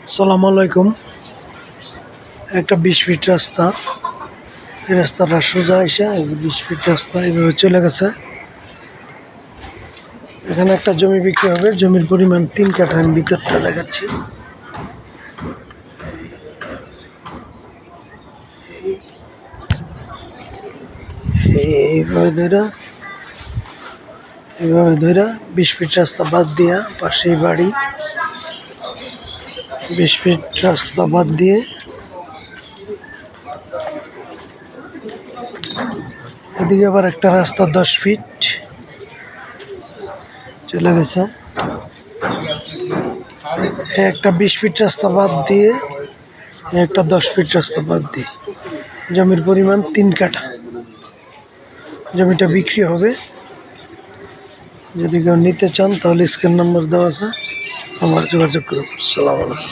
আসসালামু আলাইকুম। একটা 20 ফিট রাস্তা, এই রাস্তাটা সোজা এসে 20 ফিট রাস্তা এইভাবে চলে গেছে। এখানে একটা জমি বিক্রি হবে, জমির পরিমাণ 3 কাঠা। আমি ভিতরটা দেখাচ্ছি। এইভাবে ধরা 20 ফিট রাস্তা বাদ দিয়া পাশেই বাড়ি। 20 ফিট রাস্তা বাদ দিয়ে এদিকে আবার একটা রাস্তা 10 ফিট চলে গেছে। একটা 20 ফিট রাস্তা বাদ দিয়ে একটা 10 ফিট রাস্তা বাদ দিয়ে জমির পরিমাণ 3 কাঠা। জমিটা বিক্রি হবে। যদি কেউ নিতে চান তাহলে স্ক্রিন নাম্বার দেওয়া আছে, আমার যোগাযোগ করুন। আসসালামু আলাইকুম।